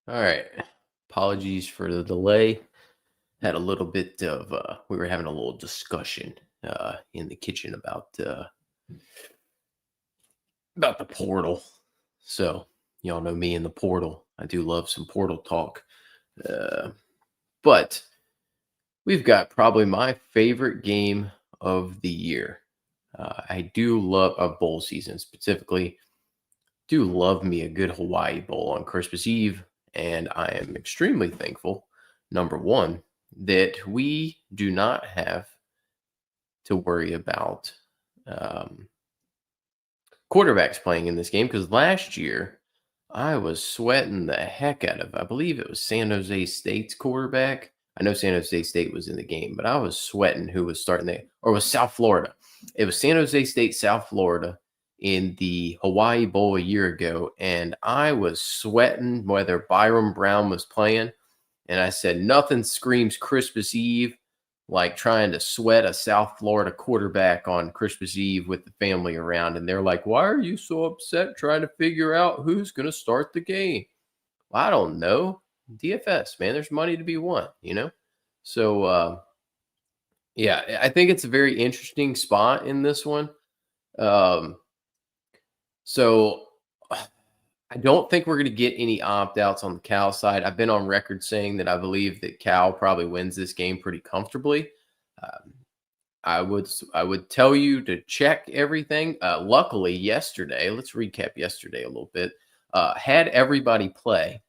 All right. Apologies for the delay. Had a little bit of we were having a little discussion in the kitchen about the portal. So y'all know me in the portal. I do love some portal talk. Uh, but we've got probably my favorite game of the year. I do love a bowl season specifically. Do love me a good Hawaii Bowl on Christmas Eve, and I am extremely thankful, number one, that we do not have to worry about um, quarterbacks playing in this game because last year I was sweating the heck out of, I believe it was San Jose State's quarterback. I know San Jose State was in the game, but I was sweating who was starting there, or was South Florida. It was San Jose State, South Florida in the Hawaii Bowl a year ago, and I was sweating whether Byron Brown was playing. And I said, nothing screams Christmas Eve like trying to sweat a South Florida quarterback on Christmas Eve with the family around. And they're like, why are you so upset trying to figure out who's going to start the game? Well, I don't know. DFS, man, there's money to be won. So, yeah, I think it's a very interesting spot in this one. Um, so I don't think we're going to get any opt outs on the Cal side. I've been on record saying that I believe that Cal probably wins this game pretty comfortably. Um, I would tell you to check everything. Luckily, yesterday, let's recap yesterday a little bit. Had everybody play.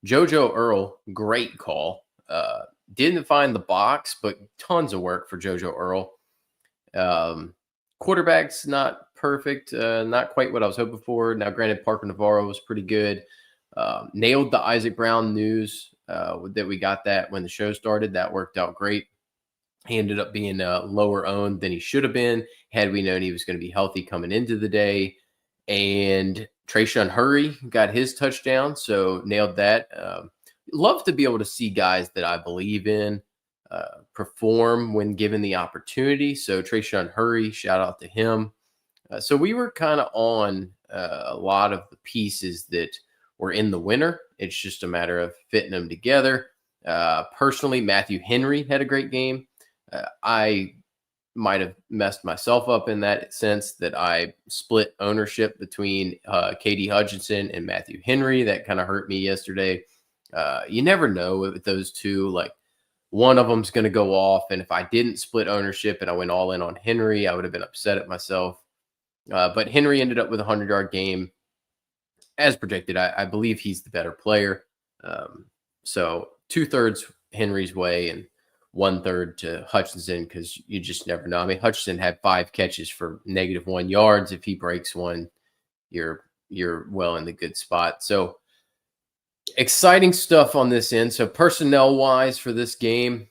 JoJo Earl, great call. Didn't find the box, but tons of work for JoJo Earl. Quarterback's not perfect, not quite what I was hoping for. Now, granted, Parker Navarro was pretty good. Nailed the Isaac Brown news that we got that when the show started. That worked out great. He ended up being lower owned than he should have been had we known he was going to be healthy coming into the day. And Trayshawn Hurry got his touchdown, so nailed that. Love to be able to see guys that I believe in perform when given the opportunity. So Trayshawn Hurry, shout out to him. So we were kind of on a lot of the pieces that were in the winner. It's just a matter of fitting them together. Personally, Matthew Henry had a great game. I might have messed myself up in that sense that I split ownership between KD Hutchinson and Matthew Henry. That kind of hurt me yesterday. You never know with those two. Like one of them's going to go off, and if I didn't split ownership and I went all in on Henry, I would have been upset at myself. But Henry ended up with a 100-yard game as predicted. I believe he's the better player. So 2/3 Henry's way and 1/3 to Hutchinson because you just never know. I mean, Hutchinson had 5 catches for -1 yards. If he breaks one, you're well in the good spot. So exciting stuff on this end. So personnel wise for this game,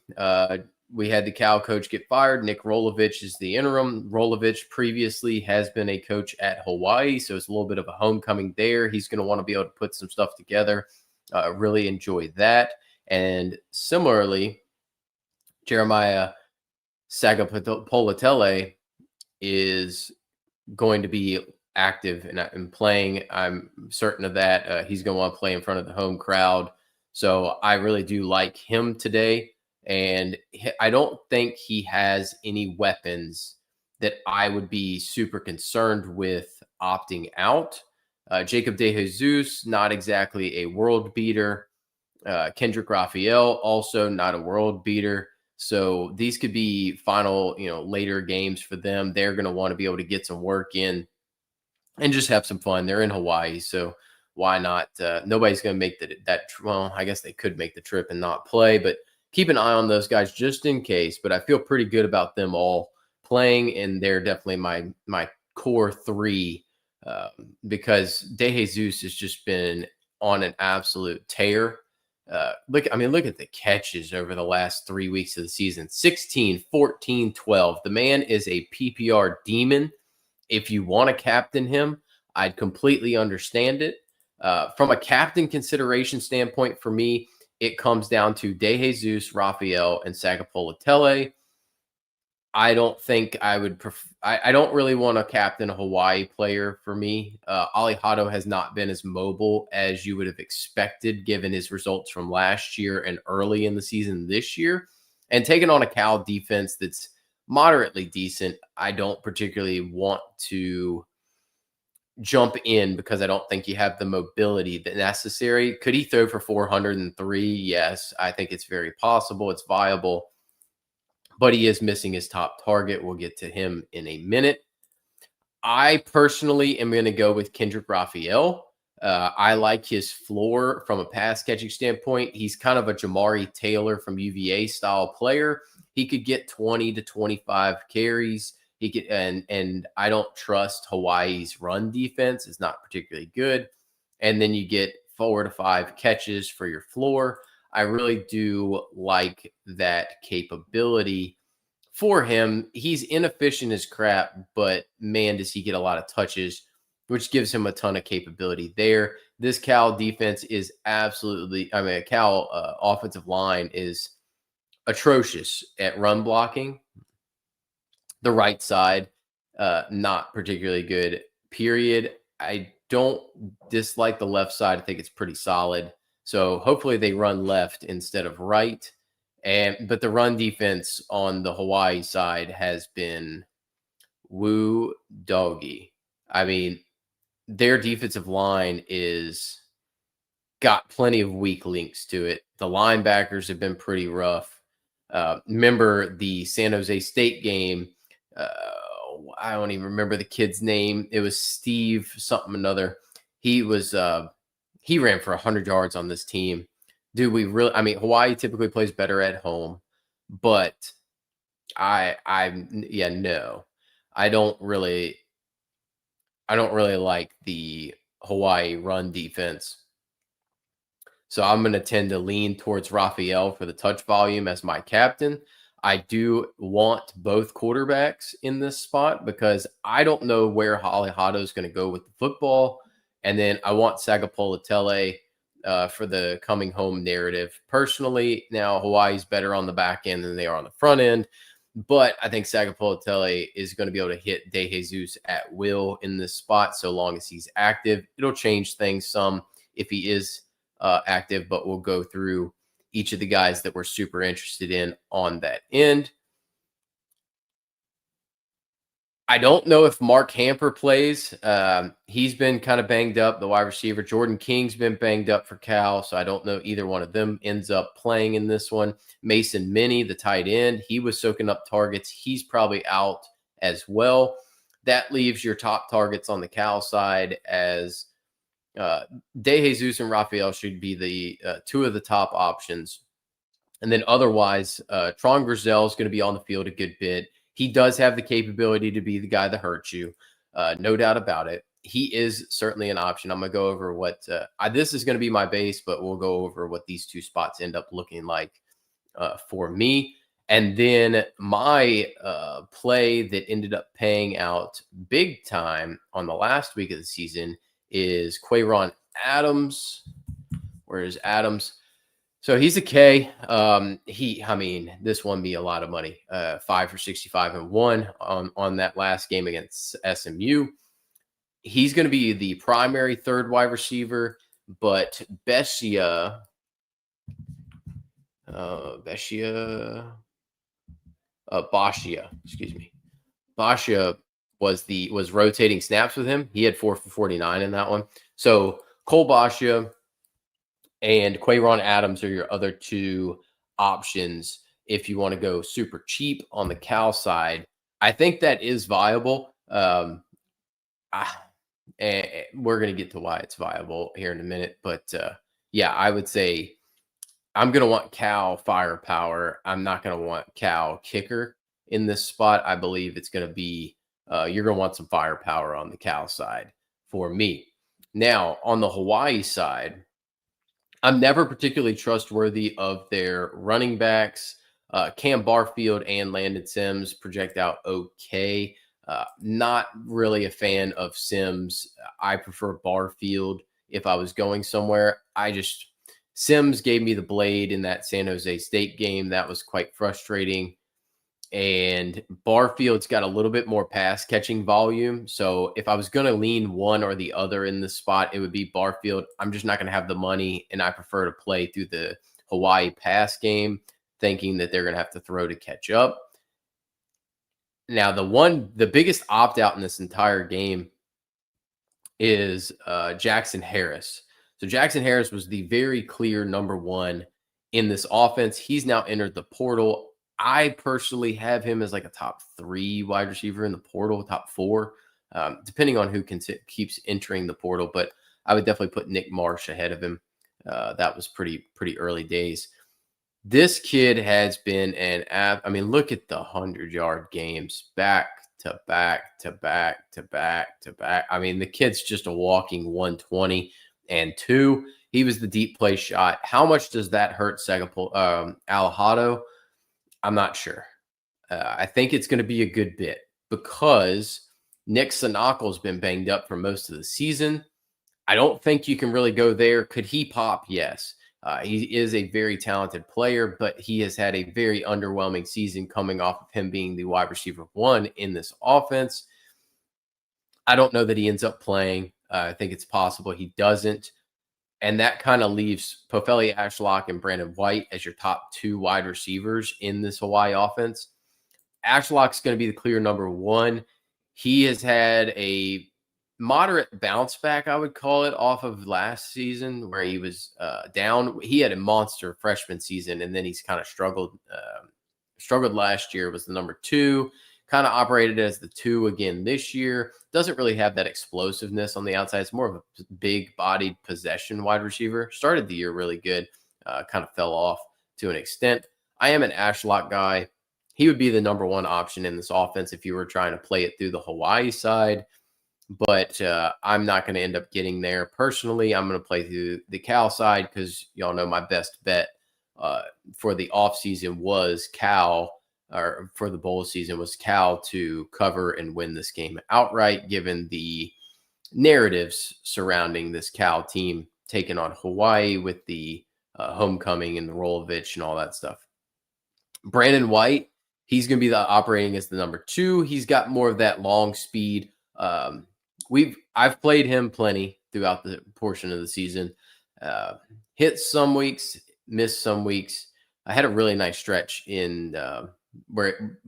we had the Cal coach get fired. Nick Rolovich is the interim. Rolovich previously has been a coach at Hawaii, so it's a little bit of a homecoming there. He's going to want to be able to put some stuff together. Really enjoy that. And similarly, Jeremiah Sagapolatele is going to be active and playing. I'm certain of that. He's going to want to play in front of the home crowd. So I really do like him today. And I don't think he has any weapons that I would be super concerned with opting out. Jacob DeJesus, not exactly a world beater. Kendrick Raphael, also not a world beater. So these could be final, later games for them. They're going to want to be able to get some work in and just have some fun. They're in Hawaii, so why not? Nobody's going to make that. Well, I guess they could make the trip and not play, but keep an eye on those guys just in case. But I feel pretty good about them all playing, and they're definitely my core 3 because DeJesus has just been on an absolute tear. Look at the catches over the last 3 weeks of the season: 16, 14, 12. The man is a PPR demon. If you want to captain him, I'd completely understand it. From a captain consideration standpoint, for me, it comes down to DeJesus, Raphael, and Sagapolatele. I don't think I would I don't really want to captain a Hawaii player for me. Ali Hado has not been as mobile as you would have expected given his results from last year and early in the season this year. And taking on a Cal defense that's moderately decent, I don't particularly want to jump in because I don't think you have the mobility that necessary. Could he throw for 403? Yes, I think it's very possible. It's viable, but he is missing his top target. We'll get to him in a minute. I personally am going to go with Kendrick Raphael. I like his floor from a pass catching standpoint. He's kind of a Jamari Taylor from UVA style player. He could get 20 to 25 carries. He could, and I don't trust Hawaii's run defense. It's not particularly good. And then you get 4 to 5 catches for your floor. I really do like that capability for him. He's inefficient as crap, but man, does he get a lot of touches, which gives him a ton of capability there. This Cal defense is absolutely, I mean, Cal offensive line is atrocious at run blocking. The right side, not particularly good, period. I don't dislike the left side. I think it's pretty solid. So hopefully they run left instead of right. But the run defense on the Hawaii side has been woo doggy. I mean, their defensive line is got plenty of weak links to it. The linebackers have been pretty rough. Remember the San Jose State game? I don't even remember the kid's name. It was Steve something another. He ran for 100 yards on this team. Do we really? I mean, Hawaii typically plays better at home, but no, I don't really like the Hawaii run defense. So I'm going to tend to lean towards Raphael for the touch volume as my captain. I do want both quarterbacks in this spot because I don't know where Ali Hado is going to go with the football. And then I want Sagapolutele for the coming home narrative. Personally, now Hawaii's better on the back end than they are on the front end. But I think Sagapolutele is going to be able to hit De Jesus at will in this spot so long as he's active. It'll change things some if he is active, but we'll go through each of the guys that we're super interested in on that end. I don't know if Mark Hamper plays. He's been kind of banged up, the wide receiver. Jordan King's been banged up for Cal, so I don't know either one of them ends up playing in this one. Mason Minnie, the tight end, he was soaking up targets. He's probably out as well. That leaves your top targets on the Cal side as De Jesus and Raphael should be the two of the top options. And then otherwise, Tron Grizel is going to be on the field a good bit. He does have the capability to be the guy that hurts you. No doubt about it. He is certainly an option. I'm going to go over what this is going to be my base, but we'll go over what these two spots end up looking like for me. And then my play that ended up paying out big time on the last week of the season is Quayron Adams. Where is Adams? So he's a K. This won me a lot of money. 5 for 65 and 1 on that last game against SMU. He's going to be the primary third wide receiver, but Bashia, excuse me. Bashia was rotating snaps with him. He had 4 for 49 in that one. So Cole Bashia and Quayron Adams are your other two options if you want to go super cheap on the Cal side. I think that is viable. And we're going to get to why it's viable here in a minute. But I would say I'm going to want Cal firepower. I'm not going to want Cal kicker in this spot. I believe it's going to be you're going to want some firepower on the Cal side for me. Now, on the Hawaii side, I'm never particularly trustworthy of their running backs. Cam Barfield and Landon Sims project out okay. Not really a fan of Sims. I prefer Barfield if I was going somewhere. Sims gave me the blade in that San Jose State game. That was quite frustrating. and Barfield's got a little bit more pass catching volume. So if I was going to lean one or the other in this spot, it would be Barfield. I'm just not going to have the money, and I prefer to play through the Hawaii pass game, thinking that they're going to have to throw to catch up. Now, the biggest opt out in this entire game is Jackson Harris. So Jackson Harris was the very clear number one in this offense. He's now entered the portal. I personally have him as like a top 3 wide receiver in the portal, top 4, depending on who keeps entering the portal. But I would definitely put Nick Marsh ahead of him. That was pretty early days. This kid has been I mean, look at the 100-yard games back to back to back to back to back. I mean, the kid's just a walking 120 and 2. He was the deep play shot. How much does that hurt Alejado? I'm not sure. I think it's going to be a good bit because Nick Sinaco's been banged up for most of the season. I don't think you can really go there. Could he pop? Yes. He is a very talented player, but he has had a very underwhelming season coming off of him being the wide receiver 1 in this offense. I don't know that he ends up playing. I think it's possible he doesn't. And that kind of leaves Pofele Ashlock and Brandon White as your top 2 wide receivers in this Hawaii offense. Ashlock's going to be the clear number 1. He has had a moderate bounce back, I would call it, off of last season where he was down. He had a monster freshman season, and then he's kind of struggled last year, was the number 2, kind of operated as the 2 again this year. Doesn't really have that explosiveness on the outside. It's more of a big-bodied possession wide receiver. Started the year really good, kind of fell off to an extent. I am an Ashlock guy. He would be the number 1 option in this offense if you were trying to play it through the Hawaii side. But I'm not going to end up getting there. Personally, I'm going to play through the Cal side because y'all know my best bet for the offseason was Cal, or for the bowl season was Cal to cover and win this game outright, given the narratives surrounding this Cal team taking on Hawaii with the homecoming and the Rolovich and all that stuff. Brandon White, he's going to be operating as the number 2. He's got more of that long speed. I've played him plenty throughout the portion of the season. Hit some weeks, missed some weeks. I had a really nice stretch in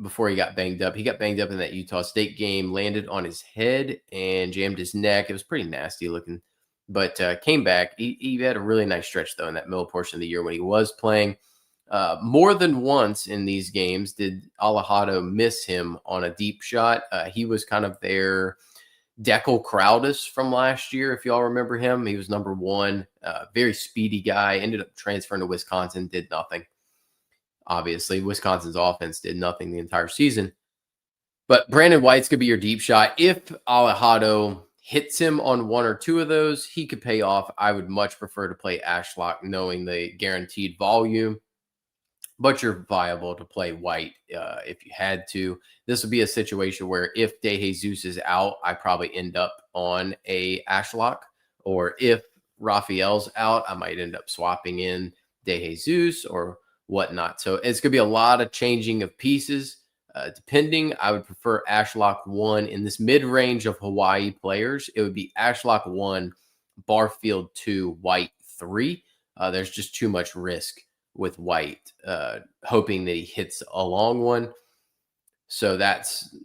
before he got banged up. He got banged up in that Utah State game, landed on his head and jammed his neck. It was pretty nasty looking, but came back. He had a really nice stretch though in that middle portion of the year when he was playing. More than once in these games did Alejado miss him on a deep shot. He was kind of their Dekel Crowdus from last year, if y'all remember him. He was number 1, very speedy guy, ended up transferring to Wisconsin, did nothing. Obviously, Wisconsin's offense did nothing the entire season. But Brandon White's could be your deep shot. If Alejado hits him on 1 or 2 of those, he could pay off. I would much prefer to play Ashlock knowing the guaranteed volume. But you're viable to play White if you had to. This would be a situation where if De Jesus is out, I probably end up on a Ashlock. Or if Raphael's out, I might end up swapping in De Jesus or whatnot. So it's going to be a lot of changing of pieces. Depending, I would prefer Ashlock 1 in this mid-range of Hawaii players. It would be Ashlock 1, Barfield 2, White 3. There's just too much risk with White, hoping that he hits a long one. So that's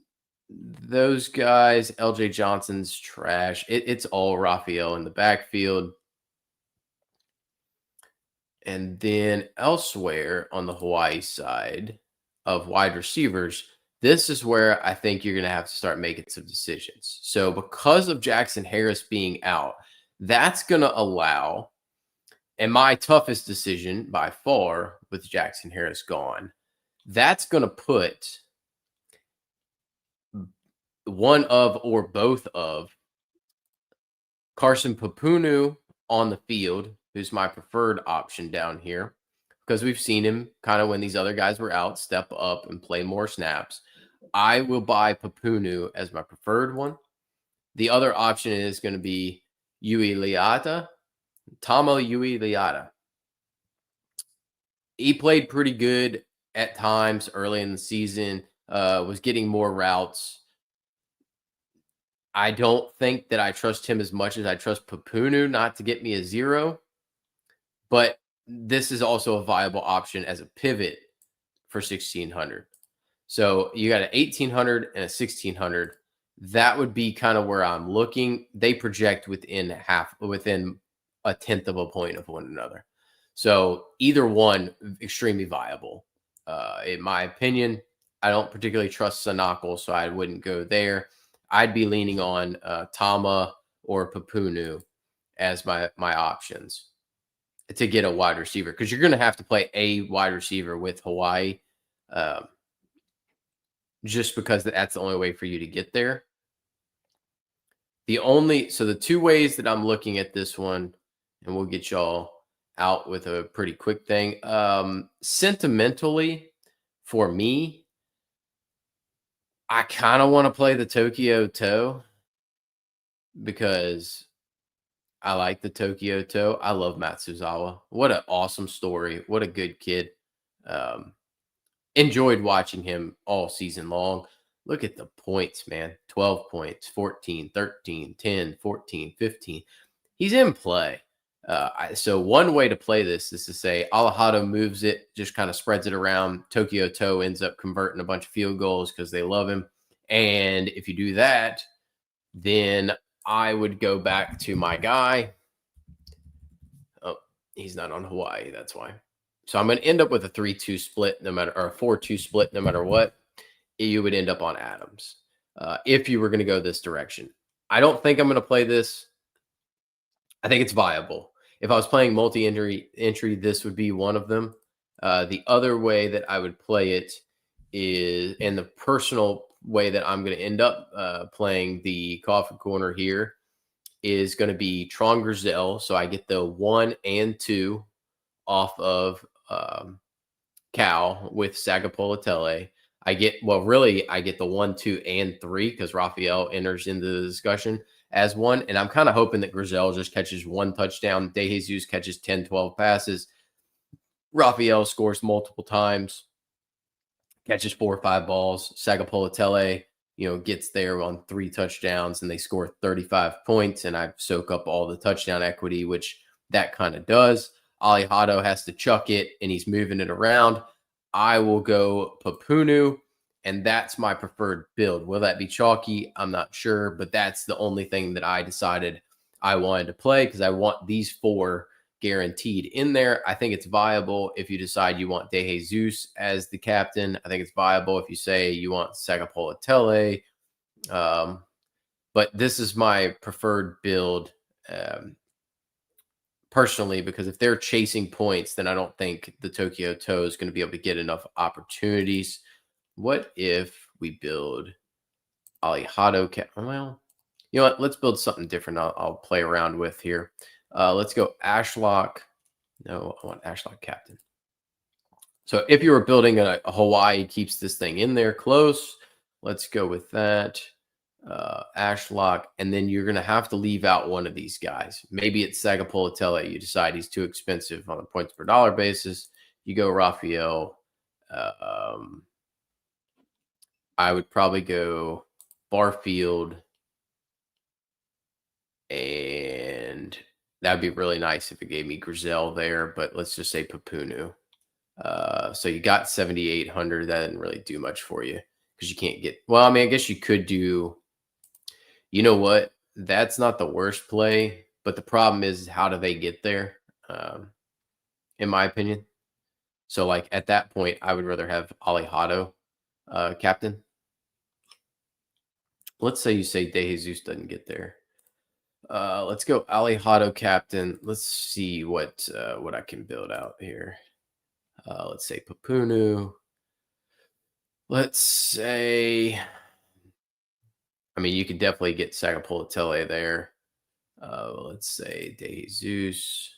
those guys. LJ Johnson's trash. It's all Raphael in the backfield. And then elsewhere on the Hawaii side of wide receivers, this is where I think you're going to have to start making some decisions. So because of Jackson Harris being out, that's going to allow, and my toughest decision by far with Jackson Harris gone, that's going to put one of or both of Carson Papunu on the field, who's my preferred option down here, because we've seen him kind of when these other guys were out, step up and play more snaps. I will buy Papunu as my preferred one. The other option is going to be Tama Ui Liata. He played pretty good at times early in the season, was getting more routes. I don't think that I trust him as much as I trust Papunu not to get me a 0, but this is also a viable option as a pivot for 1,600. So you got an 1,800 and a 1,600. That would be kind of where I'm looking. They project within a tenth of a point of one another. So either one, extremely viable. In my opinion, I don't particularly trust Sanakal, so I wouldn't go there. I'd be leaning on Tama or Papunu as my options to get a wide receiver, because you're going to have to play a wide receiver with Hawaii, um, just because that's the only way for you to get there. So the two ways that I'm looking at this one, and we'll get y'all out with a pretty quick thing. Sentimentally, for me, I kind of want to play the Tokyo Toe because I like the Tokyo Toe. I love Matsuzawa. What an awesome story. What a good kid. Um, Enjoyed watching him all season long. Look at the points, man. 12 points, 14, 13, 10, 14, 15. He's in play. So one way to play this is to say Alejado moves it, just kind of spreads it around. Tokyo Toe ends up converting a bunch of field goals because they love him. And if you do that, then I would go back to my guy. Oh, he's not on Hawaii. That's why. So I'm going to end up with a 3-2 split, no matter, or a 4-2 split, no matter what. You would end up on Adams if you were going to go this direction. I don't think I'm going to play this. I think it's viable. If I was playing multi-entry, this would be one of them. The other way that I would play it is, and the personal way that I'm going to end up playing the coffee corner here, is going to be Tron Grizel. So I get the 1 and 2 off of Cal with Sagapolatele. I get the 1, 2, and 3 because Raphael enters into the discussion as one. And I'm kind of hoping that Grizel just catches 1 touchdown. De Jesus catches 10, 12 passes. Raphael scores multiple times, catches 4 or 5 balls. Sagapolatele, gets there on 3 touchdowns and they score 35 points. And I soak up all the touchdown equity, which that kind of does. Alejado has to chuck it and he's moving it around. I will go Papunu, and that's my preferred build. Will that be chalky? I'm not sure, but that's the only thing that I decided I wanted to play because I want these 4 guaranteed in there. I think it's viable if you decide you want De Jesus as the captain. I think it's viable if you say you want Sagapolatele. But this is my preferred build. Personally, because if they're chasing points, then I don't think the Tokyo Toe is going to be able to get enough opportunities. What if we build Alejado? Well, you know what? Let's build something different. I'll play around with here. Let's go Ashlock. No, I want Ashlock captain. So if you were building a Hawaii keeps this thing in there close, let's go with that. Ashlock, and then you're going to have to leave out one of these guys. Maybe it's Sagapolatele. You decide he's too expensive on a points per dollar basis. You go Raphael. I would probably go Barfield, and that'd be really nice if it gave me Grizel there, but let's just say Papunu. So you got 7,800. That didn't really do much for you because you can't get, well, I mean, I guess you could do, you know what? That's not the worst play, but the problem is how do they get there? In my opinion. So like at that point, I would rather have Alejado captain. Let's say you say De Jesus doesn't get there. Let's go Alejado captain. Let's see what I can build out here. Let's say Papunu. Let's say, I mean, you could definitely get Sagapolatele there. Let's say De Jesus.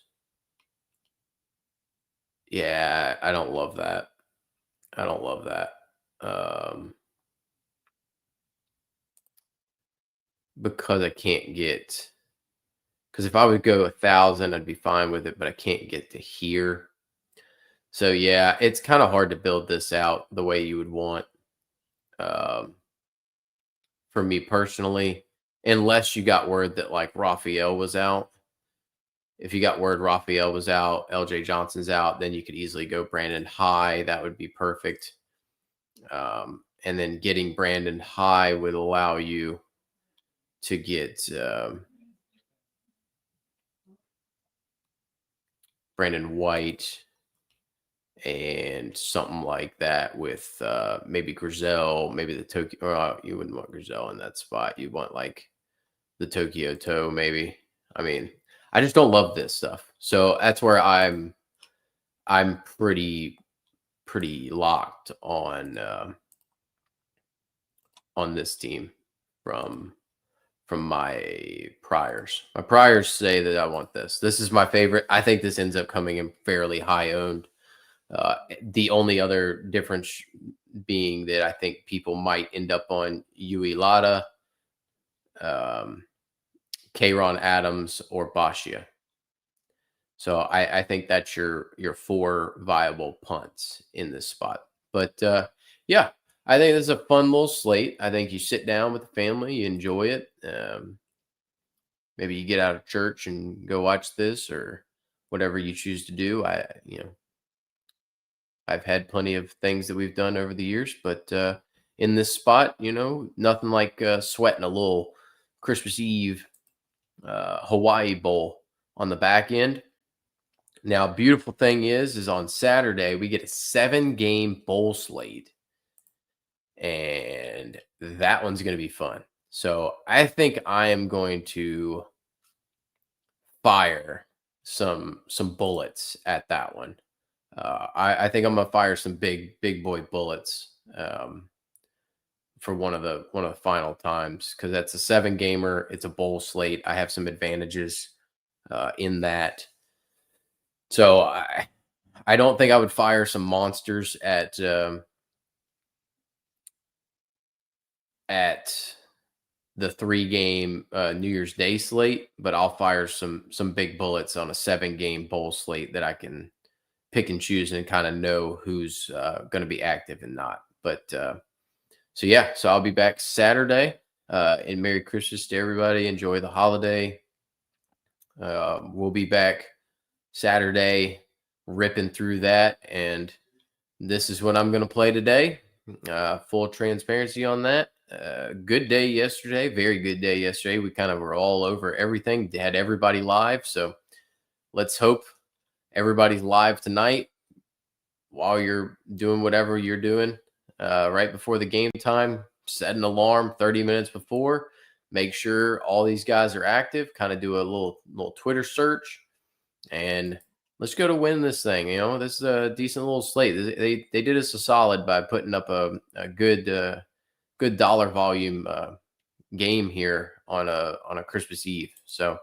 Yeah, I don't love that. I don't love that. Because I can't get, because if I would go 1,000, I'd be fine with it, but I can't get to here. So yeah, it's kind of hard to build this out the way you would want. Um, for me personally, unless you got word that like Raphael was out. If you got word Raphael was out, LJ Johnson's out, then you could easily go Brandon High. That would be perfect. And then getting Brandon High would allow you to get Brandon White and something like that with maybe Grizel, maybe the Tokyo. You wouldn't want Grizel in that spot. You want like the Tokyo Toe, maybe. I mean, I just don't love this stuff. So that's where I'm pretty locked on this team from my priors. My priors say that I want this. This is my favorite. I think this ends up coming in fairly high owned. The only other difference being that I think people might end up on Yui Lada, um, Kayron Adams, or Bashia. So I think that's your four viable punts in this spot. But yeah, I think this is a fun little slate. I think you sit down with the family, you enjoy it. Maybe you get out of church and go watch this or whatever you choose to do. I've had plenty of things that we've done over the years, but in this spot, nothing like sweating a little Christmas Eve Hawaii bowl on the back end. Now, beautiful thing is on Saturday we get a 7-game bowl slate, and that one's going to be fun. So I think I am going to fire some bullets at that one. I think I'm gonna fire some big boy bullets for one of the final times because that's a 7-gamer. It's a bowl slate. I have some advantages in that. So I don't think I would fire some monsters at the 3-game New Year's Day slate, but I'll fire some big bullets on a 7-game bowl slate that I can pick and choose and kind of know who's going to be active and not. But so yeah, so I'll be back Saturday. And Merry Christmas to everybody. Enjoy the holiday. We'll be back Saturday, ripping through that, and this is what I'm going to play today. Full transparency on that. Good day yesterday. Very good day yesterday. We kind of were all over everything. Had everybody live. So let's hope everybody's live tonight while you're doing whatever you're doing right before the game time. Set an alarm 30 minutes before. Make sure all these guys are active. Kind of do a little Twitter search, and let's go to win this thing. This is a decent little slate. They did us a solid by putting up a good dollar volume game here on a Christmas Eve. So